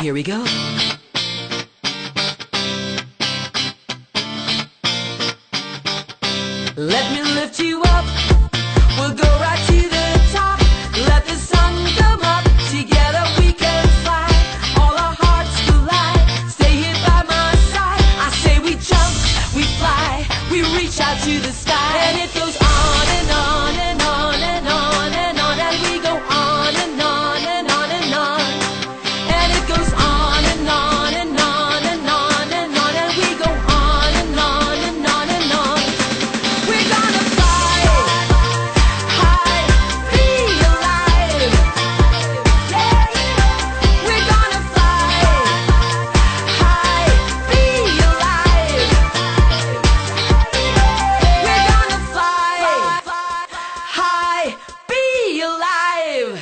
Here we go. Let me lift you up. We'll go right to the top. Let the sun come up. Together we can fly. All our hearts collide. Stay here by my side. I say we jump, we fly, we reach out to the sky. And it goes on and on and on and on and on. And we go on and on and on and on. And it goes on and on and on and on and on. And we go on and on and on and on. We're gonna fly high, be alive. We're gonna fly high, be alive. We're gonna fly high, be alive.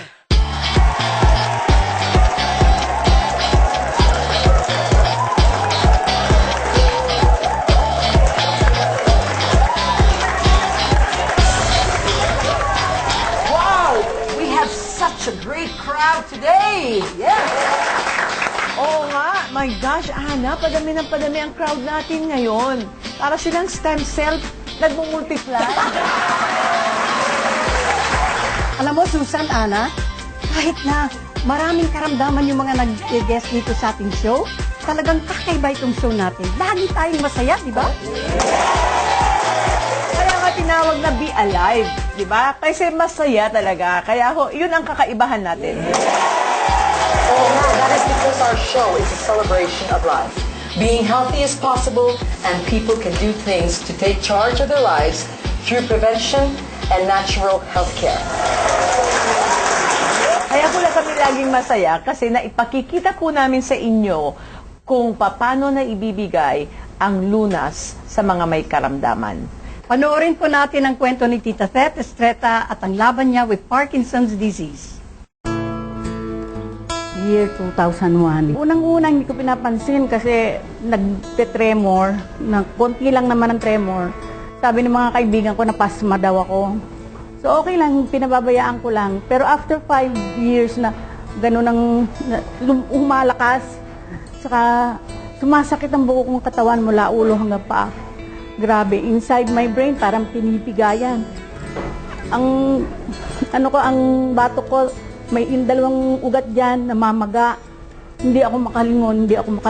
Wow! We have such a great crowd today! Yes! Oo nga, my gosh, Ana, padami ng padami ang crowd natin ngayon. Para silang stem cell, nagmumultiply. Alam mo, Susan, Ana, kahit na maraming karamdaman yung mga nag-guest dito sa ating show, talagang kakaiba itong show natin. Lagi tayong masaya, di ba? Kaya nga tinawag na Be Alive, di ba? Kasi masaya talaga. Kaya yun ang kakaibahan natin. Oh, no, that is because our show is a celebration of life. Being healthy is possible, and people can do things to take charge of their lives through prevention and natural health care. Kaya pala kami laging masaya kasi naipakikita po namin sa inyo kung paano na ibibigay ang lunas sa mga may karamdaman. Panoorin po natin ang kwento ni Tita Thet Estreta at ang laban niya with Parkinson's disease. Year 2001. Unang-unang hindi ko pinapansin kasi nagte-tremor, konti lang naman ang tremor. Sabi ng mga kaibigan ko, napasma daw ako. So okay lang, pinababayaan ko lang. Pero after 5 years na gano'n ang humalakas, saka sumasakit ang buo kong katawan mula ulo hanggang paa. Grabe, inside my brain parang pinipigayan. Ang bato ko, may dalawang ugat dyan, namamaga. Hindi ako makalingon, hindi ako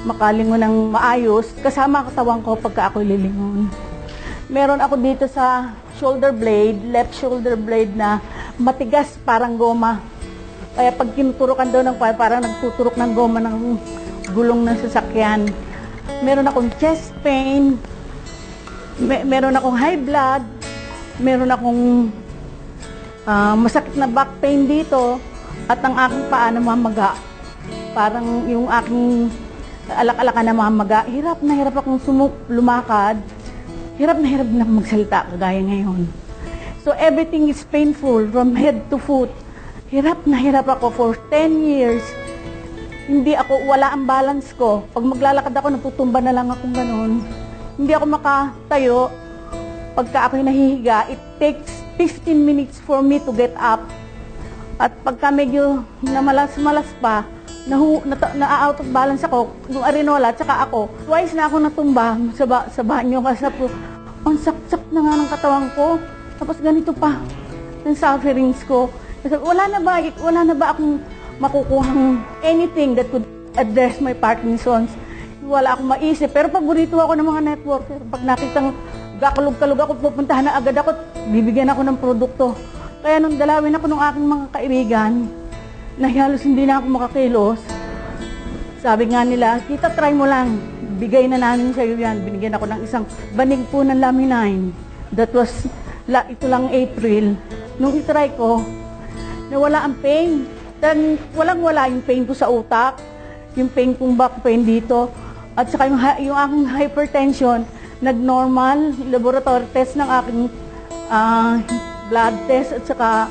makalingon ng maayos. Kasama ang katawan ko pagka ako lilingon. Meron ako dito sa shoulder blade, left shoulder blade na matigas parang goma. Kaya pag tinuturokan daw ng parang nagtuturok ng goma ng gulong ng sasakyan. Meron akong chest pain, meron akong high blood, meron akong masakit na back pain dito, at ang aking paa namamaga. Parang yung aking alak-alaka namamaga. Hirap na hirap akong lumakad. Hirap na magsalita kagaya ngayon. So everything is painful from head to foot. Hirap na hirap ako for 10 years. Wala ang balance ko. Pag maglalakad ako, natutumba na lang akong ganun. Hindi ako makatayo. Pagka ako'y nahihiga, it takes 15 minutes for me to get up. At pagka medyo namalas-malas pa, na-out of balance ako, yung arenola, tsaka ako, twice na ako natumba sa banyo kasi po, ang saksak na nga ng katawan ko. Tapos ganito pa, ng sufferings ko. Kasi wala na ba akong makukuhang anything that could address my Parkinson's? Wala akong maisip. Pero paborito ako ng mga networker. Pag nakitang gakalog-kalog ako, pupuntahan na agad ako, bibigyan ako ng produkto. Kaya nung dalawin ako ng aking mga kaibigan, na halos hindi na ako makakilos, sabi nga nila, Tita, try mo lang. Bigay na namin sa'yo yan. Binigyan ako ng isang banig po ng Laminine. That was, ito lang April. Nung itry ko, nawala ang pain. Then, walang-wala yung pain ko sa utak, yung pain kong back pain dito, at saka yung aking hypertension, nag-normal, laboratory test ng aking blood test, at saka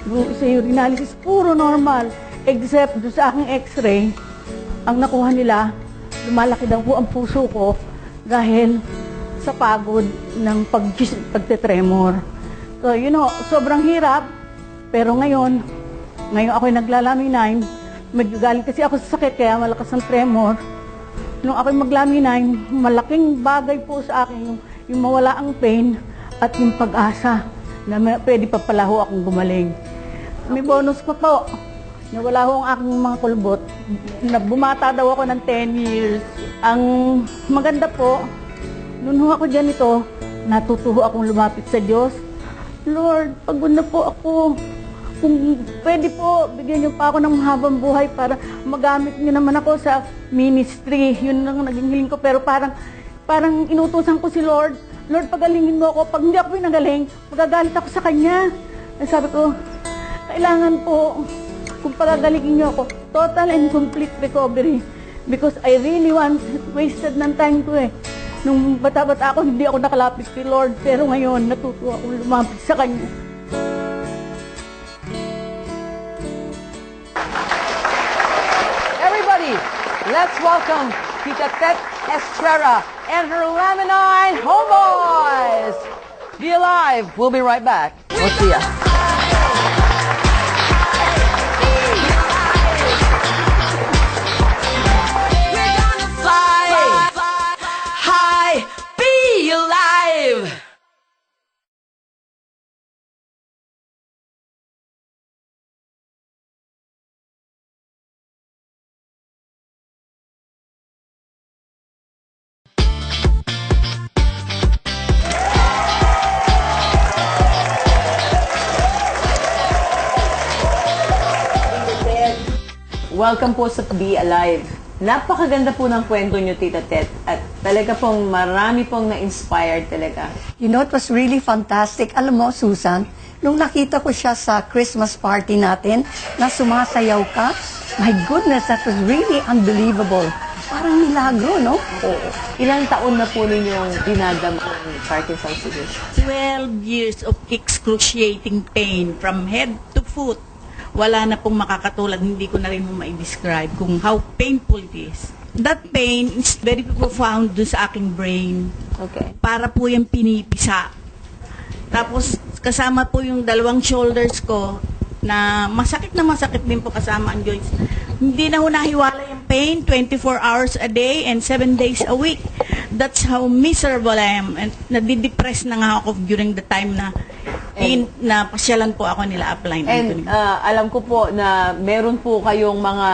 sa urinalysis, puro normal. Except doon sa aking x-ray, ang nakuha nila, lumalaki daw po ang puso ko dahil sa pagod ng pagtetremor. So, sobrang hirap. Pero ngayon ako'y naglalaminine, medyo galing kasi ako sa sakit, kaya malakas ang tremor. Nung ako'y maglaminay, malaking bagay po sa akin yung mawala ang pain at yung pag-asa na pwede pa pala ho akong gumaling. May bonus pa po. Nawala ho ang aking mga kulbot. Bumata daw ako ng 10 years. Ang maganda po, noon ho ako dyan ito, natutuho akong lumapit sa Diyos. Lord, pagod na po ako. Kung pwede po, bigyan niyo pa ako ng mahabang buhay para magamit niyo naman ako sa ministry. Yun lang naging hiling ko. Pero parang inutusan ko si Lord. Lord, pagalingin mo ako. Pag hindi ako pinagaling, magagalit ako sa Kanya. Sabi ko, kailangan po, kung pagagalingin niyo ako, total and complete recovery. Because I really wasted ng time ko eh. Nung bata-bata ako, hindi ako nakalapit kay Lord. Pero ngayon, natutuwa akong lumapit sa Kanya. Everybody, let's welcome Tita Tet Estrella and her Laminine Homeboys. Be alive. We'll be right back. We'll see ya. We're gonna fly high, be alive. Welcome po sa Be Alive. Napakaganda po ng kwento niyo, Tita Tet. At talaga pong marami pong na-inspired talaga. You know, it was really fantastic. Alam mo, Susan, nung nakita ko siya sa Christmas party natin, na sumasayaw ka, my goodness, that was really unbelievable. Parang milagro, no? Oo. Ilang taon na po ninyong dinadama ang Parkinson's disease? 12 years of excruciating pain from head to foot. Wala na pong makakatulad, hindi ko na rin ma-describe kung how painful it is. That pain is very profound dun sa aking brain. Okay. Para po yung pinipisa. Tapos kasama po yung dalawang shoulders ko na masakit din po kasama ang joints. Hindi na ho nahiwala yung pain 24 hours a day and 7 days a week. That's how miserable I am. And nadidepress na nga ako during the time na pasyalan po ako nila upline. And alam ko po na meron po kayong mga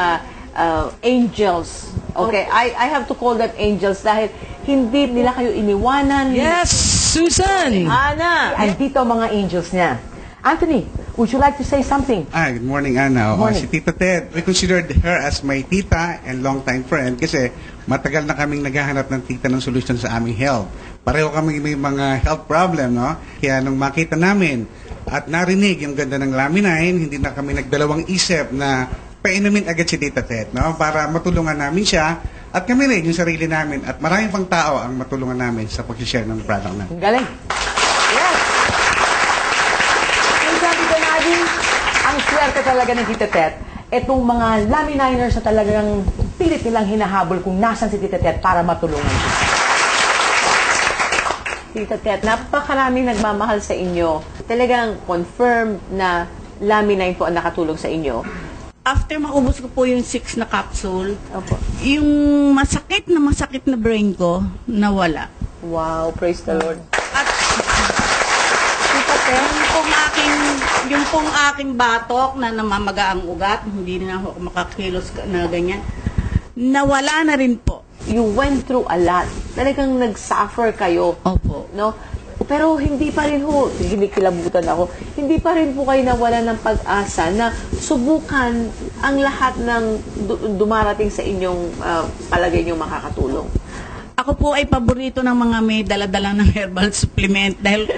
angels. Okay, I have to call them angels dahil hindi nila kayo iniwanan. Yes, Susan. Ana, andito ang mga angels niya. Anthony, would you like to say something? Good morning, Ana. Morning. Si Tita Ted, we considered her as my tita and longtime friend kasi matagal na kaming naghahanap ng tita ng solusyon sa aming health. Pareho kami may mga health problem, no? Kaya nung makita namin at narinig yung ganda ng Laminine, hindi na kami nagdalawang isip na painumin agad si Tita Ted, no? Para matulungan namin siya at kami rin yung sarili namin at maraming pang tao ang matulungan namin sa pag-share ng product namin. Ang galing. Yes. Yung sabi ko natin, ang swerte talaga ng Tita Tet, itong mga Lamininers na talagang pilit nilang hinahabol kung nasan si Tita Tet para matulungan siya. Tita Tet, napakaraming nagmamahal sa inyo. Talagang confirm na Laminine po ang nakatulong sa inyo. After maubos ko po yung 6 na capsule, Opo. yung masakit na brain ko, nawala. Wow, praise the Lord. At yung pong aking batok na namamaga ang ugat, hindi na ako makakilos na ganyan, nawala na rin po. You went through a lot. Talagang nag-suffer kayo. Opo. No? Pero hindi pa rin ho, kinikilabutan ako, hindi pa rin po kayo nawala ng pag-asa na subukan ang lahat ng dumarating sa inyong palagay niyong makakatulong. Ako po ay paborito ng mga may dala-dala ng herbal supplement dahil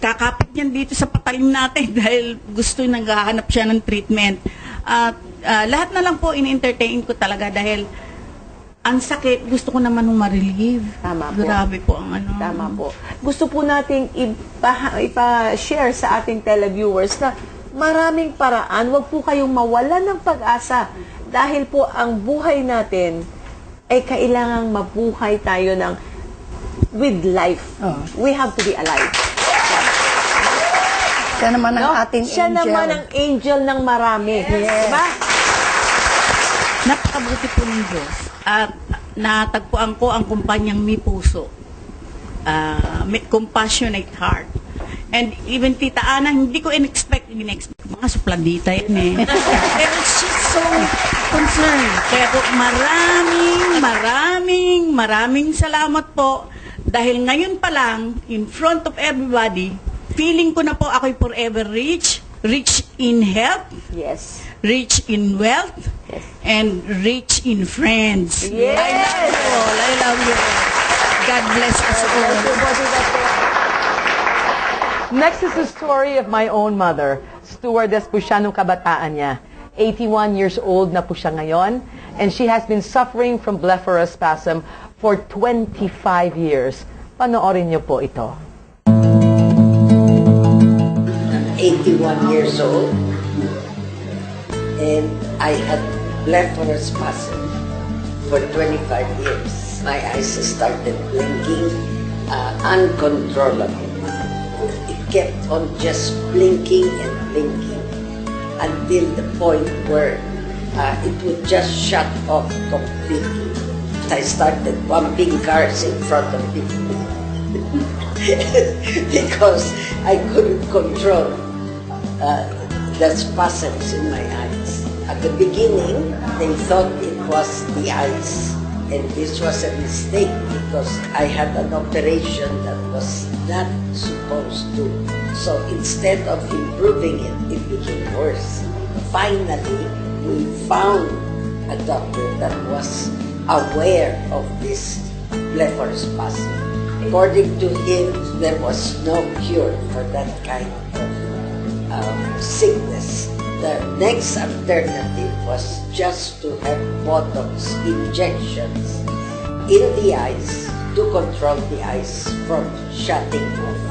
kakapit niyan dito sa patalim natin dahil gusto naghahanap siya ng treatment. At lahat na lang po in-entertain ko talaga dahil ang sakit, gusto ko naman ma-relieve. Tama po. Grabe po ang ano. Tama po. Gusto po nating ipa-share sa ating televiewers na maraming paraan. Huwag po kayong mawalan ng pag-asa dahil po ang buhay natin ay kailangang mabuhay tayo ng with life. We have to be alive. Siya naman ang ating Siya angel. naman ang angel ng marami. Yes. Diba? Napakabuti po ng Diyos at natagpuan ko ang kumpanyang Mi Puso. May compassionate heart. And even Tita Ana, hindi ko in-expect. Mga supladita yan eh. Pero she's so concerned. Kaya po maraming salamat po. Dahil ngayon pa lang, in front of everybody, feeling ko na po ako'y forever rich in health, Yes. rich in wealth, Yes. and rich in friends. Yes. I love you all. I love you all. God bless us all. Next is the story of my own mother. Stewardess po siya nung kabataan niya. 81 years old na po siya ngayon. And she has been suffering from blepharospasm for 25 years. Panoorin niyo po ito. I'm 81 years old. And I had blepharospasm for 25 years. My eyes started blinking uncontrollably. It kept on just blinking and blinking until the point where it would just shut off completely. I started bumping cars in front of people because I couldn't control the spasms in my eyes. At the beginning, they thought it was the eyes. And this was a mistake because I had an operation that was not supposed to. So instead of improving it, it became worse. Finally, we found a doctor that was aware of this blepharospasm. According to him, there was no cure for that kind of sickness. The next alternative was just to have Botox injections in the eyes to control the eyes from shutting off.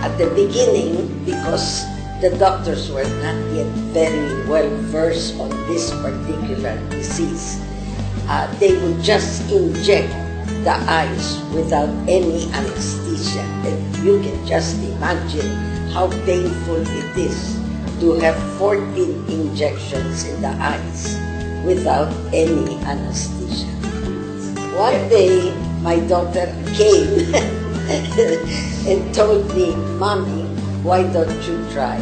At the beginning, because the doctors were not yet very well versed on this particular disease, they would just inject the eyes without any anesthesia. And you can just imagine how painful it is to have 14 injections in the eyes without any anesthesia. One day, my daughter came and told me, "Mommy, why don't you try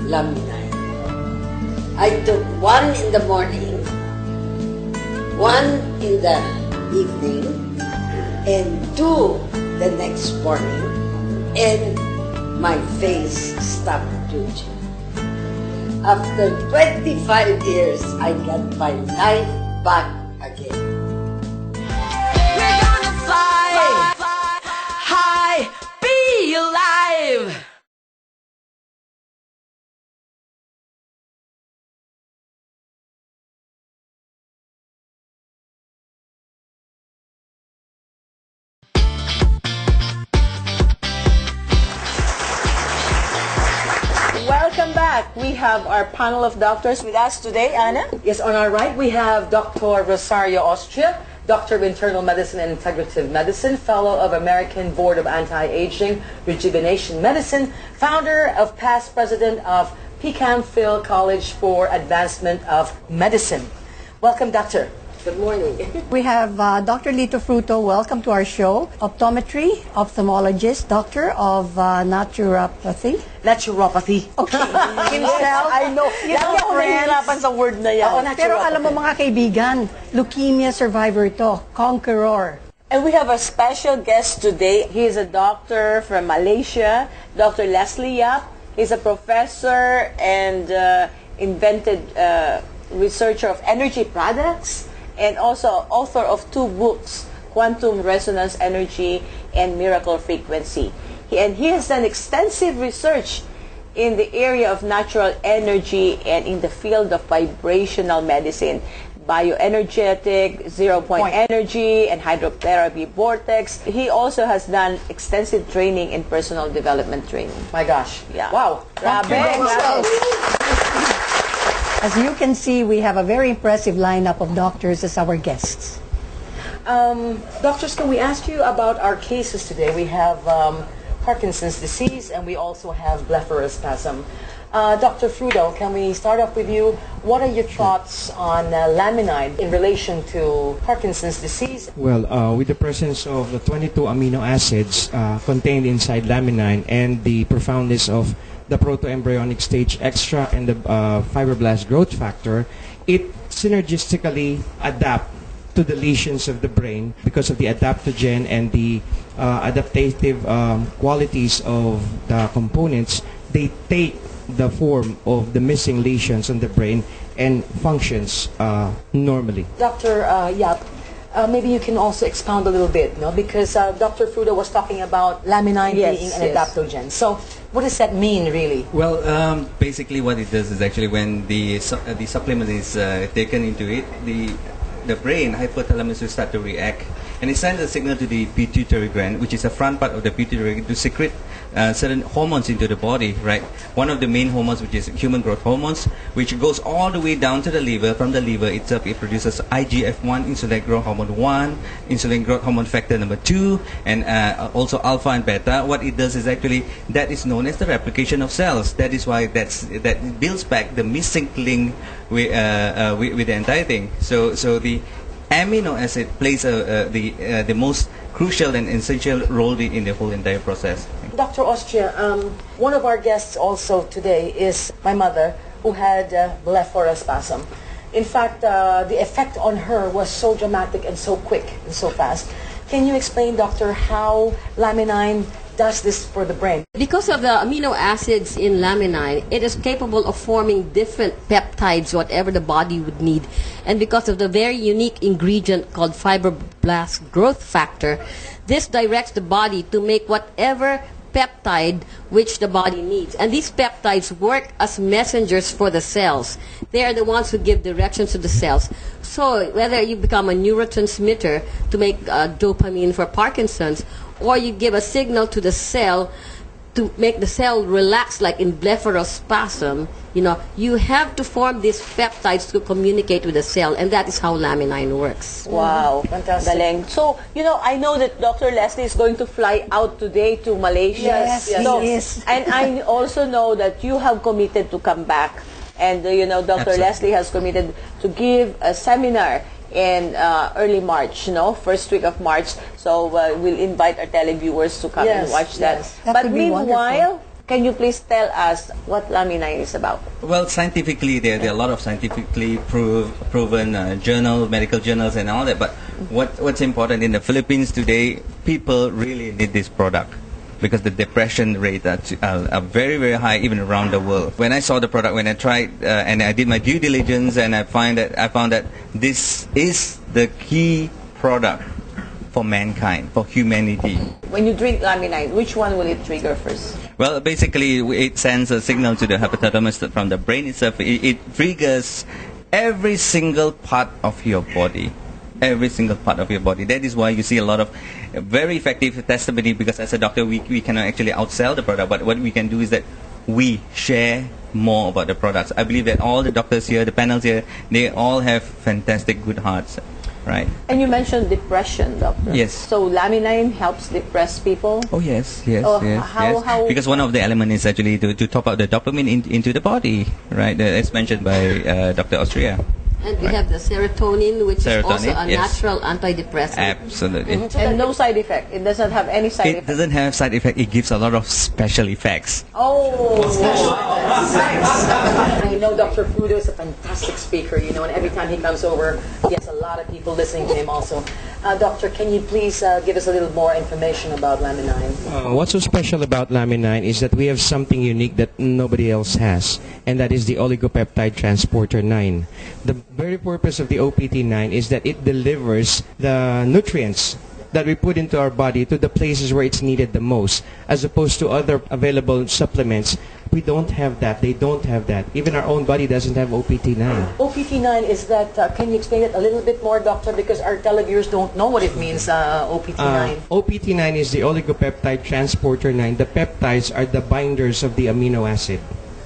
Laminine?" I took one in the morning, one in the evening, and two the next morning, and my face stopped twitching. After 25 years, I got my life back again. We're gonna fly high, be alive. Welcome back. We have our panel of doctors with us today, Anna. Yes, on our right, we have Dr. Rosario Austria, Doctor of Internal Medicine and Integrative Medicine, Fellow of American Board of Anti-Aging Rejuvenation Medicine, founder of past president of Pecan Phil College for Advancement of Medicine. Welcome, Doctor. Good morning. We have Dr. Lito Fruto. Welcome to our show. Optometry, ophthalmologist, doctor of naturopathy. Naturopathy. Okay. Himself. I know. You know, Lagi ako nahihirapan sa word na yan. Oo, naturopathy. Pero alam mo mga kaibigan, leukemia survivor to, conqueror. And we have a special guest today. He is a doctor from Malaysia, Dr. Leslie Yap. He's a professor and invented researcher of energy products and also author of 2 books, Quantum Resonance Energy and Miracle Frequency. He has done extensive research in the area of natural energy and in the field of vibrational medicine, bioenergetic, zero-point energy, and hydrotherapy vortex. He also has done extensive training in personal development training. My gosh. Yeah. Wow. Grabe, Congratulations. grabe. As you can see, we have a very impressive lineup of doctors as our guests. Doctors, can we ask you about our cases today? We have Parkinson's disease and we also have blepharospasm. Dr. Frudo, can we start off with you? What are your thoughts on laminide in relation to Parkinson's disease? Well, with the presence of the 22 amino acids contained inside laminine and the profoundness of the proto-embryonic stage extract and the fibroblast growth factor, it synergistically adapt to the lesions of the brain because of the adaptogen and the adaptative qualities of the components. They take the form of the missing lesions on the brain and functions normally. Dr. Yap, maybe you can also expound a little bit, no? Because Dr. Frudo was talking about laminine being an adaptogen. So what does that mean, really? Well, basically what it does is actually when the supplement is taken into it, the brain, hypothalamus will start to react, and it sends a signal to the pituitary gland, which is the front part of the pituitary, to secrete certain hormones into the body, right? One of the main hormones, which is human growth hormones, which goes all the way down to the liver. From the liver itself, it produces IGF-1, insulin growth hormone 1, insulin growth hormone factor number 2, and also alpha and beta. What it does is actually, that is known as the replication of cells. That is why that builds back the missing link with the entire thing. So the amino acid plays the most crucial and essential role in the whole entire process. Dr. Austria, one of our guests also today is my mother, who had blepharospasm. In fact, the effect on her was so dramatic and so quick and so fast. Can you explain, doctor, how laminine does this for the brain? Because of the amino acids in laminine, it is capable of forming different peptides, whatever the body would need. And because of the very unique ingredient called fibroblast growth factor, this directs the body to make whatever peptide which the body needs. And these peptides work as messengers for the cells. They are the ones who give directions to the cells. So whether you become a neurotransmitter to make dopamine for Parkinson's, or you give a signal to the cell to make the cell relax, like in blepharospasm, you have to form these peptides to communicate with the cell, and that is how laminine works. Wow. Fantastic. Galing. So, I know that Dr. Leslie is going to fly out today to Malaysia. Yes, So- he is. And I also know that you have committed to come back. And, Dr. Absolutely. Leslie has committed to give a seminar in early March, first week of March. So we'll invite our televiewers to come and Yes, watch that. yes. That But would be meanwhile, can you please tell us what laminine is about? Well, scientifically, there are a lot of scientifically proven medical journals and all that. But what's important in the Philippines today, people really need this product, because the depression rate are very, very high even around the world. When I saw the product, when I tried and I did my due diligence, and I found that this is the key product for mankind, for humanity. When you drink laminine, which one will it trigger first? Well, basically, it sends a signal to the hypothalamus from the brain itself. It triggers every single part of your body. Every single part of your body. That is why you see a lot of very effective testimony, because as a doctor, we cannot actually outsell the product, but what we can do is that we share more about the products. I believe that all the doctors here, the panels here, they all have fantastic good hearts, right? And you mentioned depression, doctor. Yes. So laminine helps depress people. Oh yes. Oh, yes. how- Because one of the elements is actually to top up the dopamine into the body, right? As mentioned by Dr. Austria. And we have the serotonin, which is also Serotonin, a yes. natural antidepressant. Absolutely. And no side effect. It doesn't have any side It effect. doesn't have side effect. It gives a lot of special effects. Oh. I know Dr. Frudo is a fantastic speaker, and every time he comes over, he has a lot of people listening to him also. Doctor, can you please give us a little more information about laminine? What's so special about laminine is that we have something unique that nobody else has, and that is the oligopeptide transporter 9. The very purpose of the OPT9 is that it delivers the nutrients that we put into our body to the places where it's needed the most, as opposed to other available supplements. We don't have that. They don't have that. Even our own body doesn't have OPT9. OPT9 is that, can you explain it a little bit more, doctor, because our televiewers don't know what it means, OPT9. OPT9 is the oligopeptide transporter 9. The peptides are the binders of the amino acid.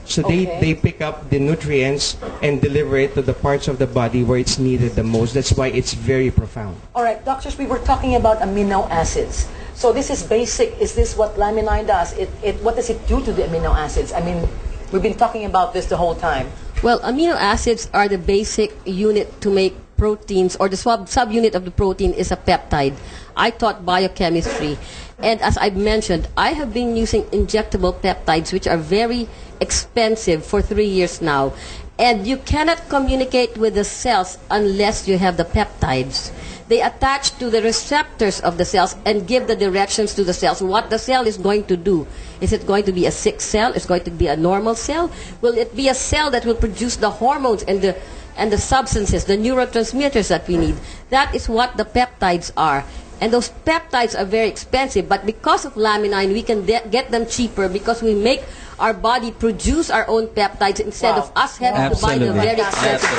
So Okay. they pick up the nutrients and deliver it to the parts of the body where it's needed the most. That's why it's very profound. All right, doctors, we were talking about amino acids. So this is basic. Is this what laminine does? What does it do to the amino acids? I mean, We've been talking about this the whole time. Well, amino acids are the basic unit to make proteins, or the subunit of the protein is a peptide. I taught biochemistry, and as I've mentioned, I have been using injectable peptides, which are very expensive, for 3 years now. And you cannot communicate with the cells unless you have the peptides. They attach to the receptors of the cells and give the directions to the cells, what the cell is going to do. Is it going to be a sick cell? Is it going to be a normal cell? Will it be a cell that will produce the hormones and the substances, the neurotransmitters that we need? That is what the peptides are. And those peptides are very expensive, but because of Laminin, we can get them cheaper because we make our body produce our own peptides instead of us having to buy them very expensive.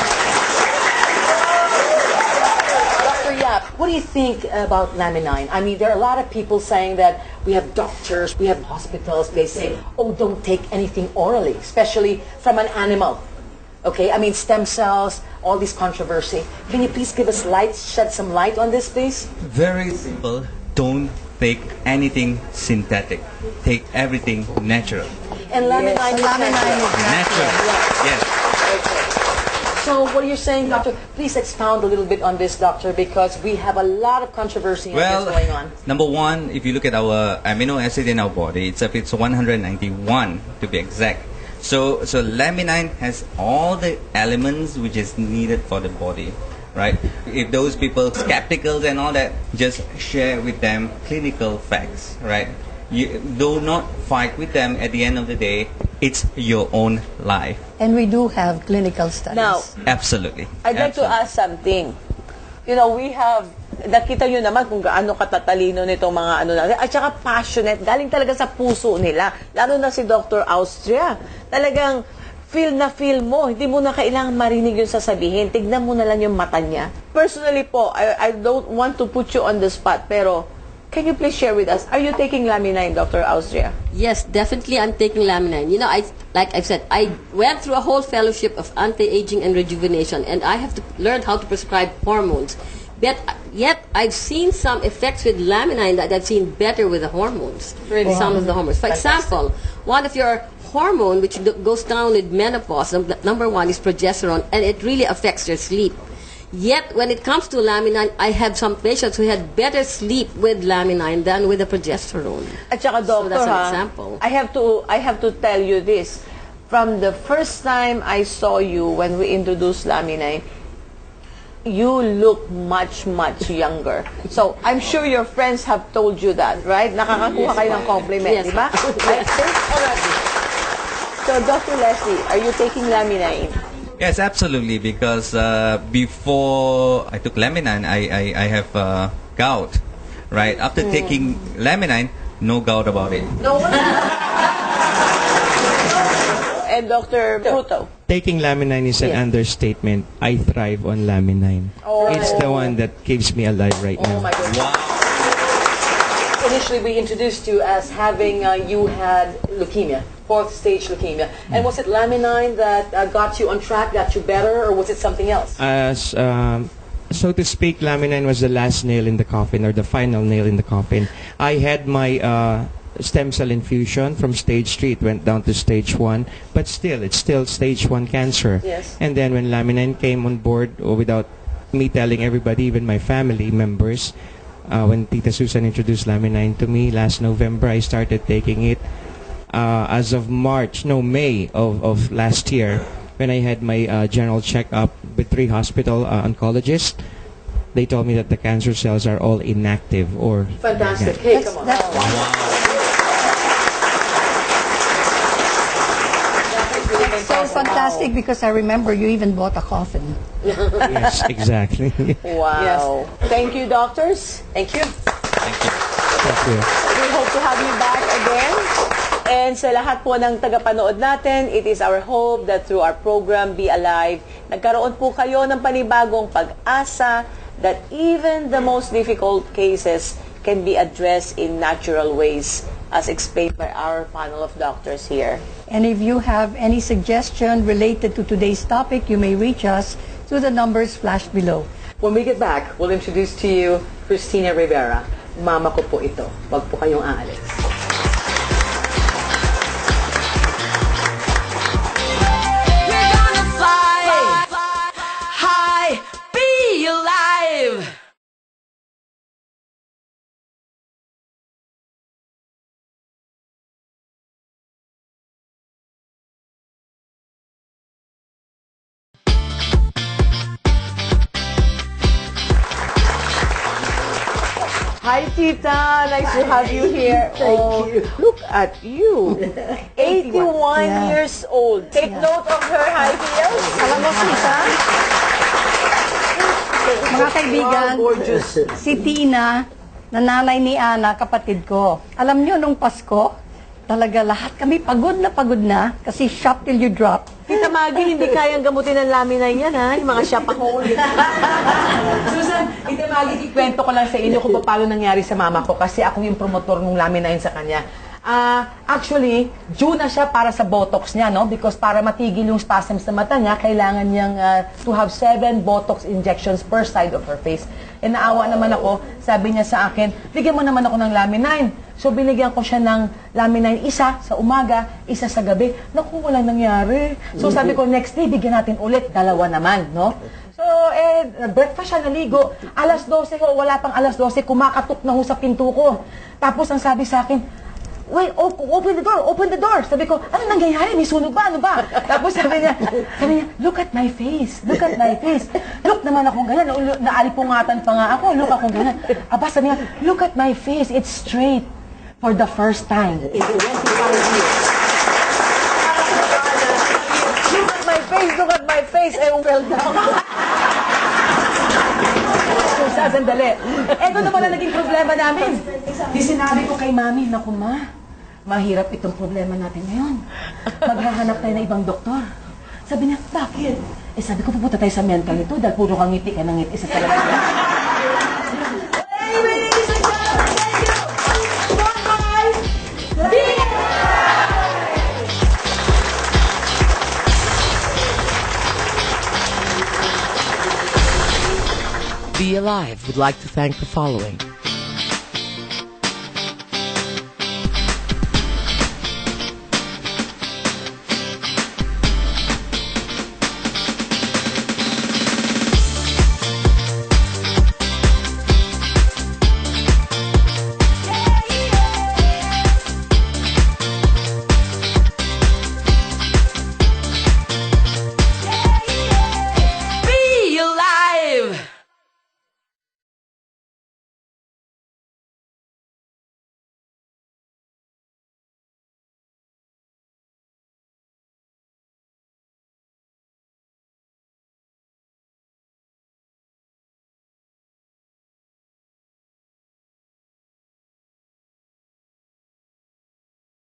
Dr. Yap, what do you think about Laminin? I mean, there are a lot of people saying that we have doctors, we have hospitals, they say, oh, don't take anything orally, especially from an animal. Okay, I mean, stem cells, all this controversy. Can you please give us light, shed some light on this, please? Very simple. Don't take anything synthetic. Take everything natural. And Laminin is Natural. Yes. So what you're saying, doctor, please expound a little bit on this, doctor, because we have a lot of controversy Well, going on. number one, if you look at our amino acid in our body, it's 191 to be exact. So Laminin has all the elements which is needed for the body, right? If those people skeptical and all that, just share with them clinical facts, right? You do not fight with them. At the end of the day, it's your own life. And we do have clinical studies. Now, Absolutely. I'd like to ask something. You know, we have, nakita nyo naman kung gaano katatalino nitong mga ano natin, at saka passionate, galing talaga sa puso nila. Lalo na si Dr. Austria. Talagang feel na feel mo. Hindi mo na kailangan marinig yung sasabihin. Tignan mo na lang yung mata niya. Personally po, I don't want to put you on the spot, pero can you please share with us, are you taking Laminin, Dr. Austria? Yes, definitely I'm taking Laminin. You know, like I've said, I went through a whole fellowship of anti-aging and rejuvenation, and I have to learn how to prescribe hormones. But yet, I've seen some effects with Laminin that I've seen better with the hormones. Really? Some of the hormones. For example, one of your hormone which goes down with menopause, number one is progesterone, and it really affects your sleep. Yet, when it comes to Laminin, I have some patients who had better sleep with Laminin than with the progesterone. At saka, So doctor, that's an ha, example. I have to tell you this. From the first time I saw you when we introduced Laminin, you look much, much younger. So, I'm sure your friends have told you that, right? Nakakakuha kayo ng compliment, Yes. di ba? I think already. So, Dr. Leslie, are you taking Laminin? Yes, absolutely. Because before I took Laminin, I have gout, right? After taking Laminin, no gout about it. No. And Dr. Bruto? Taking Laminin is an understatement. I thrive on Laminin. It's the one that keeps me alive right Oh now. my goodness. Initially, we introduced you as having, you had leukemia, 4th stage leukemia. And was it Laminin that got you on track, got you better, or was it something else? As so to speak, Laminin was the last nail in the coffin, or the final nail in the coffin. I had my stem cell infusion from stage 3. It went down to stage 1, but still, it's still stage 1 cancer. Yes. And then when Laminin came on board, without me telling everybody, even my family members, when Tita Susan introduced Laminin to me last November, I started taking it. As of May of last year, when I had my general checkup with 3 hospital oncologists, they told me that the cancer cells are all inactive or Fantastic. Hey, come on. So fantastic, because I remember you even bought a coffin. yes, exactly. Wow. Thank you, doctors. Thank you. Thank you. We hope to have you back again. And sa lahat po ng tagapanood natin, it is our hope that through our program, Be Alive, nagkaroon po kayo ng panibagong pag-asa that even the most difficult cases can be addressed in natural ways, as explained by our panel of doctors here. And if you have any suggestion related to today's topic, you may reach us through the numbers flashed below. When we get back, we'll introduce to you Christina Rivera. Mama ko po ito. Wag po kayong aalis. Hi, Tita. Nice to have you here. Thank you. Look at you. 81 Yeah. years old. Take note of her high heels. Alam mo, Susan? Mga kaibigan, Wow, gorgeous. si Tina, na nanay ni Ana, kapatid ko. Alam nyo, nung Pasko, talaga lahat kami pagod na kasi shop till you drop. Tita Maggie, hindi kayang gamutin ng laminay yan, ha? Yung mga shopaholic. Susan, Tita Maggie, ikwento ko lang sa inyo kung paano nangyari sa mama ko kasi ako yung promotor ng laminay sa kanya. Actually, due na siya para sa Botox niya, no? Because para matigil yung spasms sa mata niya, kailangan niyang to have 7 Botox injections per side of her face. E naawa naman ako, sabi niya sa akin, bigyan mo naman ako ng Laminine. So binigyan ko siya ng Laminine, isa sa umaga, isa sa gabi. Naku, wala nangyari. So sabi ko, next day, bigyan natin ulit, 2 naman, no? So, breakfast siya, naligo. Alas 12 ho, wala pang alas 12, kumakatok na ho sa pinto ko. Tapos ang sabi sa akin, wait, open the door. Sabi ko, ano nangyayari? May sunog ba? Ano ba? Tapos sabi niya, look at my face. Look naman akong ganyan. Naalipungatan pa nga ako. Look akong ganyan. Aba, sabi niya, look at my face. It's straight for the first time in 25 years. Look at my face. I fell down. So, sandali. Eto naman na naging problema namin. Di sinabi ko kay Mami, naku ma, mahirap itong problema natin ngayon. Maghahanap tayo ng ibang doktor. Sabi niya, bakit? Sabi ko, pupunta tayo sa mental ito dahil puro kang ngiti ka ng ngiti sa talaga. Ladies and gentlemen, thank you! Bye-bye! Be Alive would like to thank the following: